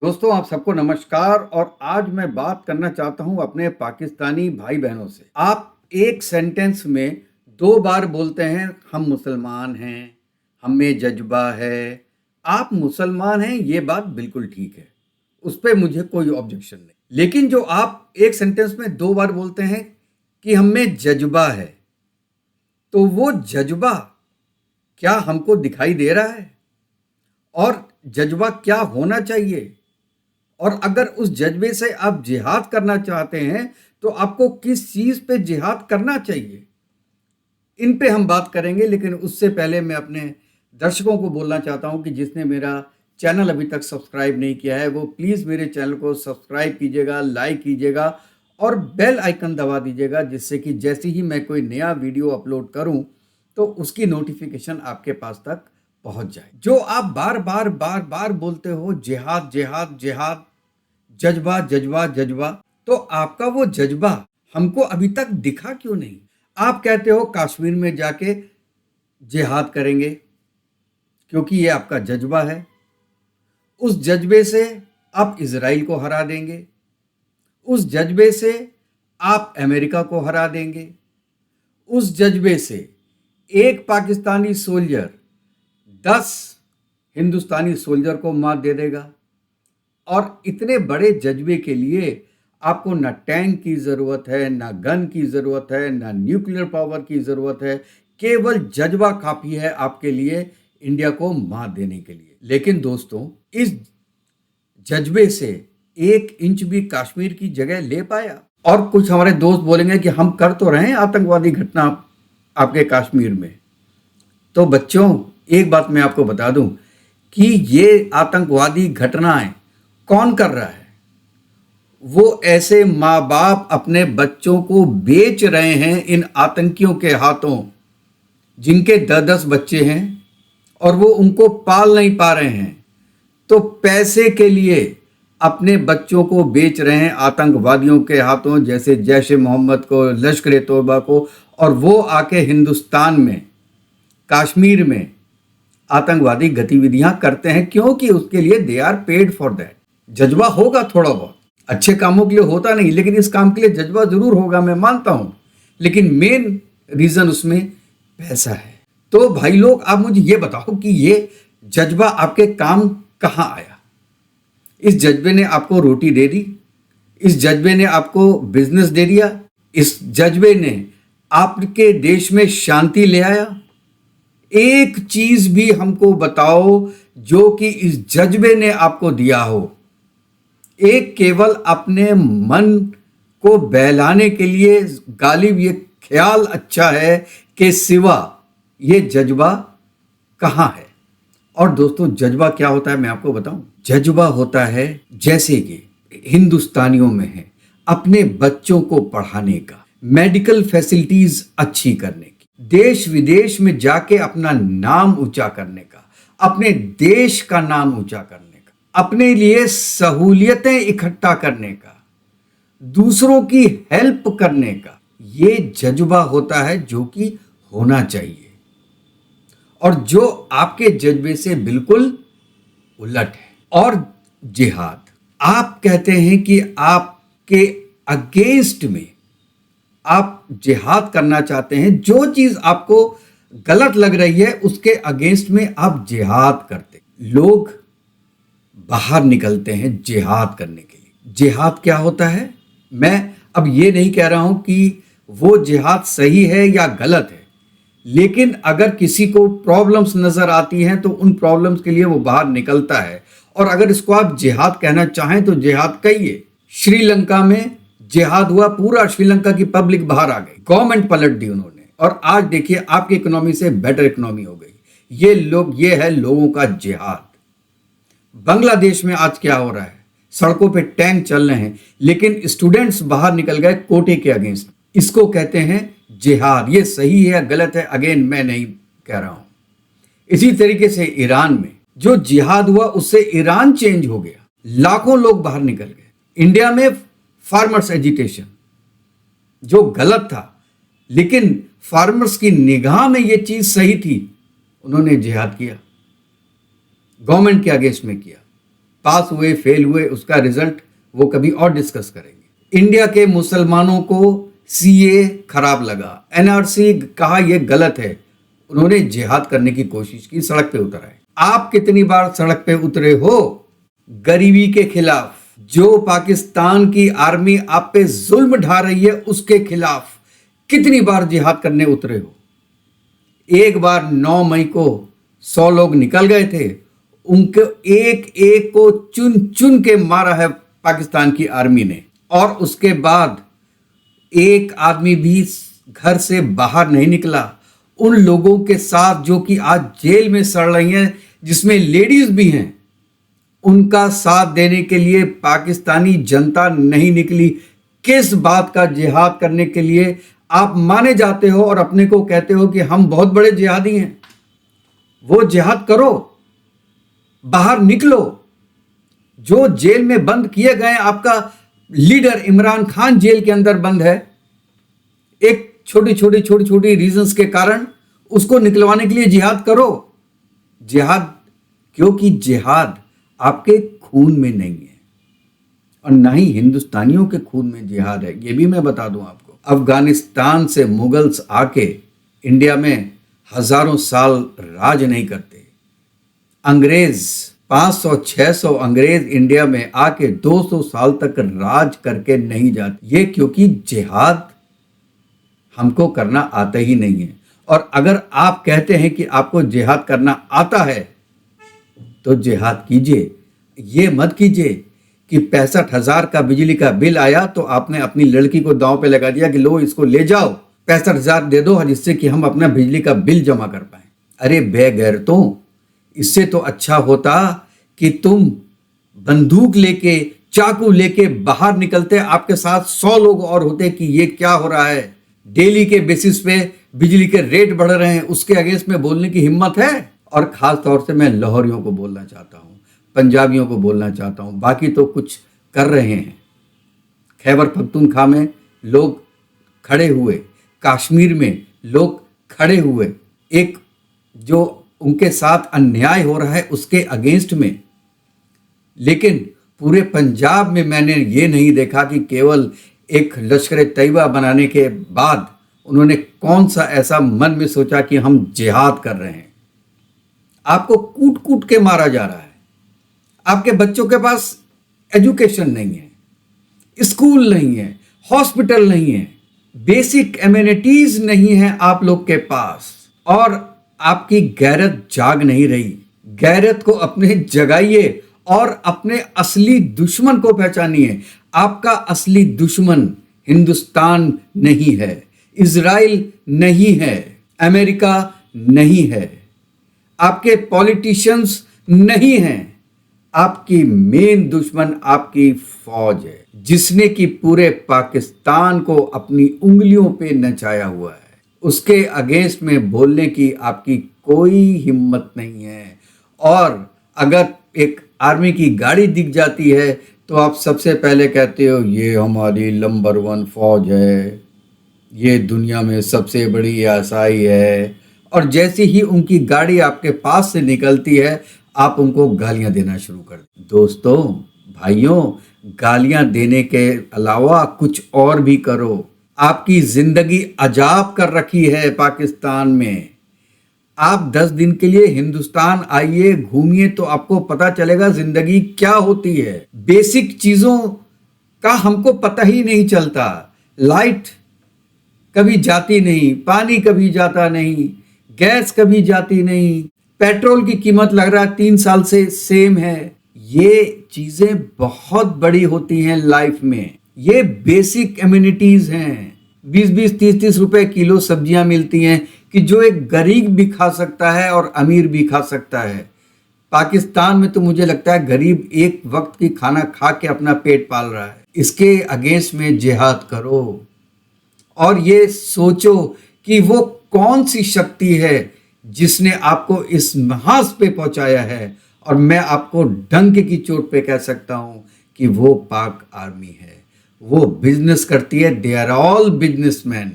दोस्तों आप सबको नमस्कार। और आज मैं बात करना चाहता हूं अपने पाकिस्तानी भाई बहनों से। आप एक सेंटेंस में 2 बार बोलते हैं हम मुसलमान हैं, हम में जज्बा है। आप मुसलमान हैं ये बात बिल्कुल ठीक है, उस पर मुझे कोई ऑब्जेक्शन नहीं। लेकिन जो आप एक सेंटेंस में 2 बार बोलते हैं कि हम में जज्बा है, तो वो जज्बा क्या हमको दिखाई दे रहा है? और जज्बा क्या होना चाहिए? और अगर उस जज्बे से आप जिहाद करना चाहते हैं तो आपको किस चीज पे जिहाद करना चाहिए, इन पे हम बात करेंगे। लेकिन उससे पहले मैं अपने दर्शकों को बोलना चाहता हूं कि जिसने मेरा चैनल अभी तक सब्सक्राइब नहीं किया है वो प्लीज़ मेरे चैनल को सब्सक्राइब कीजिएगा, लाइक कीजिएगा और बेल आइकन दबा दीजिएगा, जिससे कि जैसे ही मैं कोई नया वीडियो अपलोड करूं तो उसकी नोटिफिकेशन आपके पास तक पहुंच जाए। जो आप बार बार बार बार बोलते हो जिहाद जिहाद जिहाद, जज्बा जज्बा जज्बा, तो आपका वो जज्बा हमको अभी तक दिखा क्यों नहीं? आप कहते हो कश्मीर में जाके जिहाद करेंगे क्योंकि ये आपका जज्बा है। उस जज्बे से आप इजराइल को हरा देंगे, उस जज्बे से आप अमेरिका को हरा देंगे, उस जज्बे से एक पाकिस्तानी सोल्जर 10 हिंदुस्तानी सोल्जर को मार दे देगा। और इतने बड़े जज्बे के लिए आपको ना टैंक की ज़रूरत है, ना गन की ज़रूरत है, ना न्यूक्लियर पावर की ज़रूरत है। केवल जज्बा काफ़ी है आपके लिए इंडिया को मात देने के लिए। लेकिन दोस्तों, इस जज्बे से 1 इंच भी कश्मीर की जगह ले पाया? और कुछ हमारे दोस्त बोलेंगे कि हम कर तो रहे हैं आतंकवादी घटना आपके कश्मीर में। तो बच्चों, एक बात मैं आपको बता दूं कि ये आतंकवादी घटनाएं कौन कर रहा है? वो ऐसे माँ बाप अपने बच्चों को बेच रहे हैं इन आतंकियों के हाथों, जिनके 10-10 बच्चे हैं और वो उनको पाल नहीं पा रहे हैं, तो पैसे के लिए अपने बच्चों को बेच रहे हैं आतंकवादियों के हाथों, जैसे जैश ए मोहम्मद को, लश्कर ए तोयबा को। और वो आके हिंदुस्तान में, कश्मीर में आतंकवादी गतिविधियां करते हैं, क्योंकि उसके लिए they are paid for that. जज्बा होगा थोड़ा बहुत, अच्छे कामों के लिए होता नहीं, लेकिन इस काम के लिए जज्बा जरूर होगा, मैं मानता हूं। लेकिन मेन रीजन उसमें पैसा है। तो भाई लोग, आप मुझे ये बताओ कि ये जज्बा आपके काम कहां आया? इस जज्बे ने आपको रोटी दे दी? इस जज्बे ने आपको बिजनेस दे दिया? इस जज्बे ने आपके देश में शांति ले आया? एक चीज भी हमको बताओ जो कि इस जज्बे ने आपको दिया हो। एक केवल अपने मन को बहलाने के लिए गालिब ये ख्याल अच्छा है कि सिवा ये जज्बा कहां है? और दोस्तों, जज्बा क्या होता है मैं आपको बताऊं। जज्बा होता है, जैसे कि हिंदुस्तानियों में है, अपने बच्चों को पढ़ाने का, मेडिकल फैसिलिटीज अच्छी करने की, देश विदेश में जाके अपना नाम ऊंचा करने का, अपने देश का नाम ऊंचा करने का, अपने लिए सहूलियतें इकट्ठा करने का, दूसरों की हेल्प करने का, ये जज्बा होता है जो कि होना चाहिए, और जो आपके जज्बे से बिल्कुल उलट है। और जिहाद, आप कहते हैं कि आपके अगेंस्ट में आप जिहाद करना चाहते हैं, जो चीज आपको गलत लग रही है उसके अगेंस्ट में आप जिहाद करते। लोग बाहर निकलते हैं जिहाद करने के लिए। जिहाद क्या होता है? मैं अब ये नहीं कह रहा हूं कि वो जिहाद सही है या गलत है, लेकिन अगर किसी को प्रॉब्लम्स नजर आती हैं तो उन प्रॉब्लम्स के लिए वो बाहर निकलता है। और अगर इसको आप जिहाद कहना चाहें तो जिहाद कहिए। श्रीलंका में जिहाद हुआ, पूरा श्रीलंका की पब्लिक बाहर आ गई, गवर्नमेंट पलट दी उन्होंने, और आज देखिए आपकी इकोनॉमी से बेटर इकोनॉमी हो गई। ये है लोगों का जिहाद। बांग्लादेश में आज क्या हो रहा है? सड़कों पे टैंक चल रहे हैं, लेकिन स्टूडेंट्स बाहर निकल गए कोटे के अगेंस्ट। इसको कहते हैं जिहाद। ये सही है या गलत है, अगेन मैं नहीं कह रहा हूं। इसी तरीके से ईरान में जो जिहाद हुआ उससे ईरान चेंज हो गया, लाखों लोग बाहर निकल गए। इंडिया में फार्मर्स एजिटेशन जो गलत था, लेकिन फार्मर्स की निगाह में यह चीज सही थी, उन्होंने जिहाद किया, गवर्नमेंट के अगेंस्ट में किया। पास हुए फेल हुए उसका रिजल्ट वो कभी और डिस्कस करेंगे। इंडिया के मुसलमानों को सीए खराब लगा, एनआरसी कहा यह गलत है, उन्होंने जिहाद करने की कोशिश की, सड़क पे उतर आए। आप कितनी बार सड़क पे उतरे हो गरीबी के खिलाफ? जो पाकिस्तान की आर्मी आप पे जुल्म ढा रही है उसके खिलाफ कितनी बार जिहाद करने उतरे हो? एक बार 9 मई को 100 लोग निकल गए थे, उनके एक एक को चुन चुन के मारा है पाकिस्तान की आर्मी ने, और उसके बाद एक आदमी भी घर से बाहर नहीं निकला। उन लोगों के साथ जो कि आज जेल में सड़ रही हैं, जिसमें लेडीज भी हैं, उनका साथ देने के लिए पाकिस्तानी जनता नहीं निकली। किस बात का जिहाद करने के लिए आप माने जाते हो और अपने को कहते हो कि हम बहुत बड़े जिहादी हैं? वो जिहाद करो, बाहर निकलो। जो जेल में बंद किए गए, आपका लीडर इमरान खान जेल के अंदर बंद है, एक छोटी छोटी रीजंस के कारण। उसको निकलवाने के लिए जिहाद करो। जिहाद, क्योंकि जिहाद आपके खून में नहीं है और ना ही हिंदुस्तानियों के खून में जिहाद है। ये भी मैं बता दूं आपको, अफगानिस्तान से मुगल्स आके इंडिया में हजारों साल राज नहीं करते। अंग्रेज 500-600 अंग्रेज इंडिया में आके 200 साल तक राज करके नहीं जाते। ये क्योंकि जिहाद हमको करना आता ही नहीं है। और अगर आप कहते हैं कि आपको जिहाद करना आता है तो जिहाद कीजिए। ये मत कीजिए कि 65,000 का बिजली का बिल आया तो आपने अपनी लड़की को दांव पे लगा दिया कि लो इसको ले जाओ, 65,000 दे दो जिससे कि हम अपना बिजली का बिल जमा कर पाए। अरे बेगैरतों, इससे तो अच्छा होता कि तुम बंदूक लेके, चाकू लेके बाहर निकलते, आपके साथ 100 लोग और होते कि ये क्या हो रहा है, डेली के बेसिस पे बिजली के रेट बढ़ रहे हैं, उसके अगेंस्ट में बोलने की हिम्मत है? और खास तौर से मैं लाहौरियों को बोलना चाहता हूँ, पंजाबियों को बोलना चाहता हूँ, बाकी तो कुछ कर रहे हैं। खैबर पख्तूनख्वा में लोग खड़े हुए, कश्मीर में लोग खड़े हुए, एक जो उनके साथ अन्याय हो रहा है उसके अगेंस्ट में। लेकिन पूरे पंजाब में मैंने ये नहीं देखा कि केवल एक लश्कर तैयबा बनाने के बाद उन्होंने कौन सा ऐसा मन में सोचा कि हम जिहाद कर रहे हैं। आपको कूट कूट के मारा जा रहा है, आपके बच्चों के पास एजुकेशन नहीं है, स्कूल नहीं है, हॉस्पिटल नहीं है, बेसिक एमिनिटीज नहीं है आप लोग के पास, और आपकी गैरत जाग नहीं रही। गैरत को अपने जगाइए और अपने असली दुश्मन को पहचानिए। आपका असली दुश्मन हिंदुस्तान नहीं है, इजराइल नहीं है, अमेरिका नहीं है, आपके पॉलिटिशियंस नहीं हैं। आपकी मेन दुश्मन आपकी फौज है, जिसने कि पूरे पाकिस्तान को अपनी उंगलियों पे नचाया हुआ है। उसके अगेंस्ट में बोलने की आपकी कोई हिम्मत नहीं है। और अगर एक आर्मी की गाड़ी दिख जाती है तो आप सबसे पहले कहते हो ये हमारी नंबर 1 फौज है, ये दुनिया में सबसे बड़ी आशाई है। और जैसे ही उनकी गाड़ी आपके पास से निकलती है आप उनको गालियां देना शुरू कर देते। दोस्तों, भाइयों, गालियां देने के अलावा कुछ और भी करो। आपकी जिंदगी अजाब कर रखी है पाकिस्तान में। आप 10 दिन के लिए हिंदुस्तान आइए, घूमिए, तो आपको पता चलेगा जिंदगी क्या होती है। बेसिक चीजों का हमको पता ही नहीं चलता। लाइट कभी जाती नहीं, पानी कभी जाता नहीं, गैस कभी जाती नहीं, पेट्रोल की कीमत लग रहा है 3 साल से सेम है। ये चीजें बहुत बड़ी होती हैं लाइफ में। ये बेसिक एमिनिटीज हैं। 20-20, 30-30 रुपए किलो सब्जियां मिलती हैं कि जो एक गरीब भी खा सकता है और अमीर भी खा सकता है। पाकिस्तान में तो मुझे लगता है गरीब एक वक्त की खाना खा के अपना पेट पाल रहा है। इसके अगेंस्ट में जिहाद करो और ये सोचो कि वो कौन सी शक्ति है जिसने आपको इस महाज पे पहुंचाया है। और मैं आपको डंक की चोट पे कह सकता हूं कि वो पाक आर्मी है। वो बिजनेस करती है, दे आर ऑल बिजनेसमैन।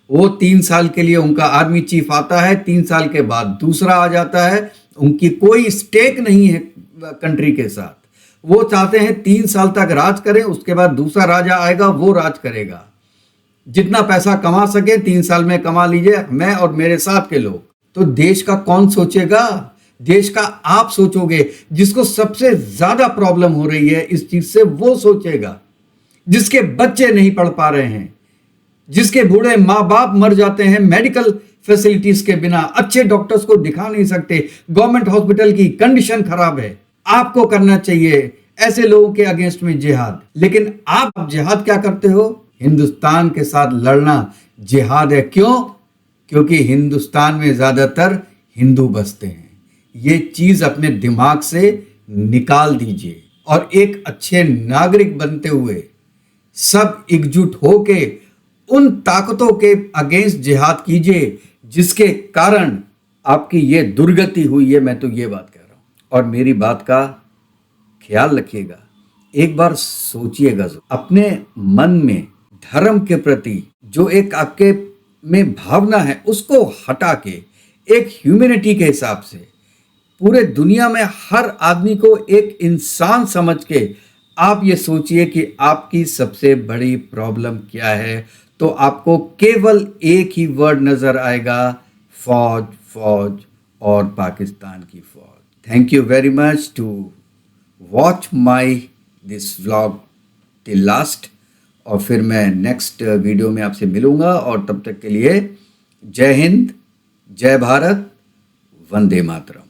वो 3 साल के लिए उनका आर्मी चीफ आता है, 3 साल के बाद दूसरा आ जाता है, उनकी कोई स्टेक नहीं है कंट्री के साथ। वो चाहते हैं 3 साल तक राज करें, उसके बाद दूसरा राजा आएगा, वो राज करेगा। जितना पैसा कमा सके 3 साल में कमा लीजिए, मैं और मेरे साथ के लोग। तो देश का कौन सोचेगा? देश का आप सोचोगे। जिसको सबसे ज्यादा प्रॉब्लम हो रही है इस चीज से, वो सोचेगा। जिसके बच्चे नहीं पढ़ पा रहे हैं, जिसके बूढ़े माँ बाप मर जाते हैं मेडिकल फैसिलिटीज के बिना, अच्छे डॉक्टर्स को दिखा नहीं सकते, गवर्नमेंट हॉस्पिटल की कंडीशन खराब है, आपको करना चाहिए ऐसे लोगों के अगेंस्ट में जिहाद। लेकिन आप जिहाद क्या करते हो? हिंदुस्तान के साथ लड़ना जिहाद है। क्यों? क्योंकि हिंदुस्तान में ज्यादातर हिंदू बसते हैं। ये चीज अपने दिमाग से निकाल दीजिए और एक अच्छे नागरिक बनते हुए सब एकजुट होके उन ताकतों के अगेंस्ट जिहाद कीजिए जिसके कारण आपकी ये दुर्गति हुई है। मैं तो ये बात कह रहा हूं। और मेरी बात का ख्याल रखिएगा, एक बार सोचिएगा, अपने मन में धर्म के प्रति जो एक आपके में भावना है उसको हटा के एक ह्यूमैनिटी के हिसाब से पूरे दुनिया में हर आदमी को एक इंसान समझ के आप ये सोचिए कि आपकी सबसे बड़ी प्रॉब्लम क्या है। तो आपको केवल एक ही वर्ड नजर आएगा, फौज, फौज और पाकिस्तान की फौज। Thank you very much to watch my this vlog till last. और फिर मैं नेक्स्ट वीडियो में आपसे मिलूंगा, और तब तक के लिए जय हिंद, जय भारत, वंदे मातरम।